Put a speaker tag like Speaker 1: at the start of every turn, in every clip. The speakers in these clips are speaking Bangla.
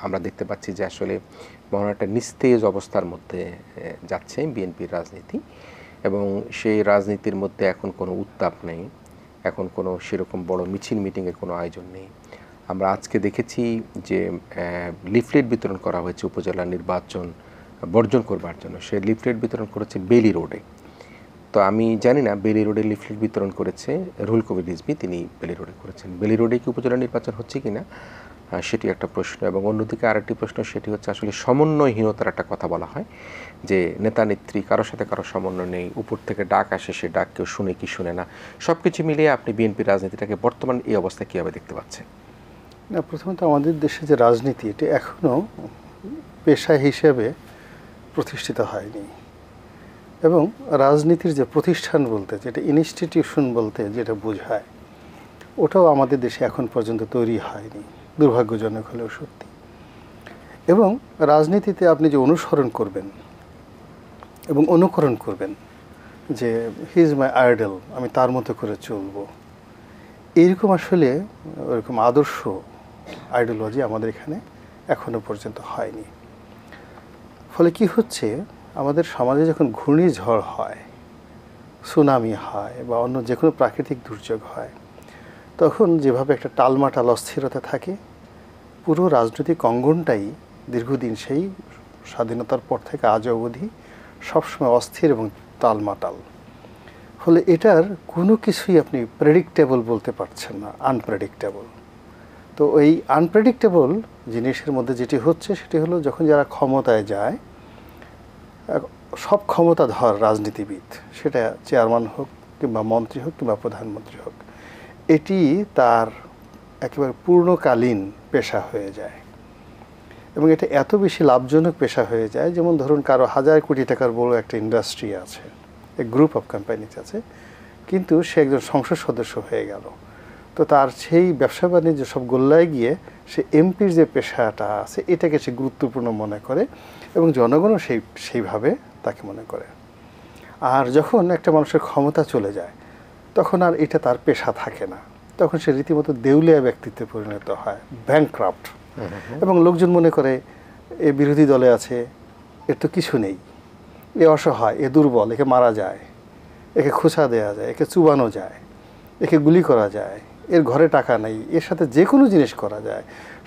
Speaker 1: আমরা দেখতে পাচ্ছি যে আসলে বড় একটা নিস্তেজ অবস্থার মধ্যে যাচ্ছে বিএনপির রাজনীতি, এবং সেই রাজনীতির মধ্যে এখন কোনো উত্তাপ নেই, এখন কোনো সেরকম বড় মিছিল মিটিংয়ের কোনো আয়োজন নেই। আমরা আজকে দেখেছি যে লিফলেট বিতরণ করা হয়েছে উপজেলা নির্বাচন বর্জন করবার জন্য। সে লিফলেট বিতরণ করেছে বেলি রোডে। তো আমি জানি না বেলি রোডে লিফলেট বিতরণ করেছে রুহুল কবির রিজভী, তিনি বেলি রোডে করেছেন। বেলি রোডে কি উপজেলা নির্বাচন হচ্ছে কি না সেটি একটা প্রশ্ন। এবং অন্যদিকে আরেকটি প্রশ্ন, সেটি হচ্ছে আসলে সমন্বয়হীনতার একটা কথা বলা হয় যে নেতা নেত্রী কারোর সাথে কারো সমন্বয় নেই, উপর থেকে ডাক আসে, সে ডাক কেউ শুনে কি শুনে না। সব কিছু মিলিয়ে আপনি বিএনপির রাজনীতিটাকে বর্তমান এই অবস্থায় কীভাবে দেখতে পাচ্ছেন?
Speaker 2: না, প্রথমত আমাদের দেশে যে রাজনীতি, এটি এখনও পেশা হিসেবে প্রতিষ্ঠিত হয়নি, এবং রাজনীতির যে প্রতিষ্ঠান বলতে, যেটা ইনস্টিটিউশন বলতে যেটা বোঝায়, ওটাও আমাদের দেশে এখন পর্যন্ত তৈরি হয়নি, দুর্ভাগ্যজনক হলেও সত্যি। এবং রাজনীতিতে আপনি যে অনুসরণ করবেন এবং অনুকরণ করবেন যে হি ইজ মাই আইডল, আমি তার মতো করে চলব, এইরকম আসলে ওরকম আদর্শ আইডিওলজি আমাদের এখানে এখনও পর্যন্ত হয়নি। ফলে কি হচ্ছে, আমাদের সমাজে যখন ঘূর্ণিঝড় হয়, সুনামি হয়, বা অন্য যে কোনো প্রাকৃতিক দুর্যোগ হয়, তখন যেভাবে একটা টালমাটাল অস্থিরতা থাকে, পুরো রাজনৈতিক অঙ্গনটাই দীর্ঘদিন সেই স্বাধীনতার পর থেকে আজ অবধি সবসময় অস্থির এবং টালমাটাল। ফলে এটার কোনো কিছুই আপনি প্রেডিক্টেবল বলতে পারছেন না, আনপ্রেডিক্টেবল। তো এই আনপ্রেডিক্টেবল জিনিসের মধ্যে যেটি হচ্ছে, সেটি হলো যখন যারা ক্ষমতায় যায়, সব ক্ষমতাধর রাজনীতিবিদ, সেটা চেয়ারম্যান হোক কিংবা মন্ত্রী হোক কিংবা প্রধানমন্ত্রী হোক, এটি তার একেবারে পূর্ণকালীন পেশা হয়ে যায়। এবং এটা এত বেশি লাভজনক পেশা হয়ে যায়, যেমন ধরুন কারো 1000 কোটি টাকার বড় একটা ইন্ডাস্ট্রি আছে, এক গ্রুপ অফ কোম্পানিজ আছে, কিন্তু সে একজন সংসদ সদস্য হয়ে গেল, তো তার সেই ব্যবসা বাণিজ্য সব গোল্লায় গিয়ে সে এমপির যে পেশাটা আছে এটাকে সে গুরুত্বপূর্ণ মনে করে, এবং জনগণও সেইভাবে তাকে মনে করে। আর যখন একটা মানুষের ক্ষমতা চলে যায়, তখন আর এটা তার পেশা থাকে না, তখন সে রীতিমতো দেউলিয়া ব্যক্তিত্বে পরিণত হয়, ব্যাংকরাপ্ট। এবং লোকজন মনে করে এ বিরোধী দলে আছে, এর তো কিছু নেই, এ অসহায়, এ দুর্বল, একে মারা যায়, একে খোঁচা দেওয়া যায়, একে চুবানো যায়, একে গুলি করা যায়, এর ঘরে টাকা নেই, এর সাথে যে কোনো জিনিস করা যায়।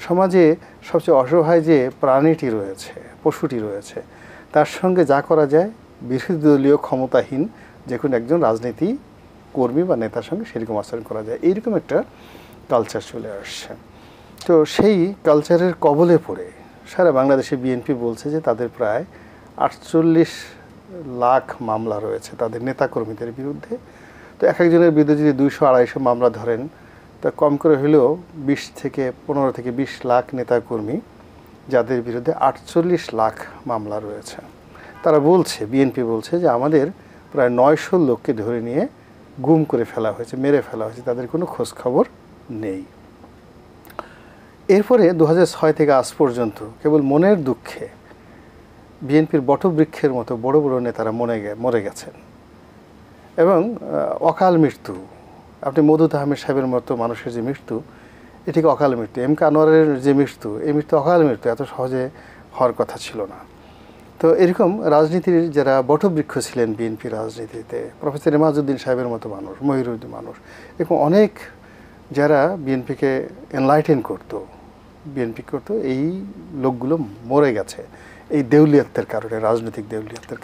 Speaker 2: সমাজে সবচেয়ে অসহায় যে প্রাণীটি রয়েছে, পশুটি রয়েছে, তার সঙ্গে যা করা যায় বিরোধী দলীয় ক্ষমতাহীন যে কোনো একজন রাজনীতি কর্মী বা নেতার সঙ্গে সেরকম আচরণ করা যায়, এইরকম একটা কালচার চলে আসছে। তো সেই কালচারের কবলে পড়ে সারা বাংলাদেশে বিএনপি বলছে যে তাদের প্রায় 48 লাখ মামলা রয়েছে তাদের নেতাকর্মীদের বিরুদ্ধে। তো এক একজনের বিরুদ্ধে যদি 200-250 মামলা ধরেন, তা কম করে হলেও 15 থেকে 20 লাখ নেতাকর্মী, যাদের বিরুদ্ধে 48 লাখ মামলা রয়েছে। তারা বলছে, বিএনপি বলছে যে আমাদের প্রায় 900 লোককে ধরে নিয়ে গুম করে ফেলা হয়েছে, মেরে ফেলা হয়েছে, তাদের কোনো খোঁজ খবর নেই। এরপরে 2006 থেকে আজ পর্যন্ত কেবল মনের দুঃখে বিএনপির বটবৃক্ষের মতো বড় বড় নেতারা মরে গেছেন, এবং অকাল মৃত্যু। আপনি মওদুদ আহমেদ সাহেবের মতো মানুষের যে মৃত্যু, এটিকে অকাল মৃত্যু। এম কে আনোয়ারের যে মৃত্যু, এই মৃত্যু অকাল মৃত্যু, এত সহজে হওয়ার কথা ছিল না। তো এরকম রাজনীতির যারা বটবৃক্ষ ছিলেন বিএনপি রাজনীতিতে, প্রফেসর এমাজউদ্দিন সাহেবের মতো মানুষ, মহিরুদ্দিন মানুষ, এরকম অনেক যারা বিএনপিকে এনলাইটেন করতো, এই লোকগুলো মরে গেছে এই দেউলিয়াত্বের কারণে, রাজনৈতিক দেউলিয়াত্বের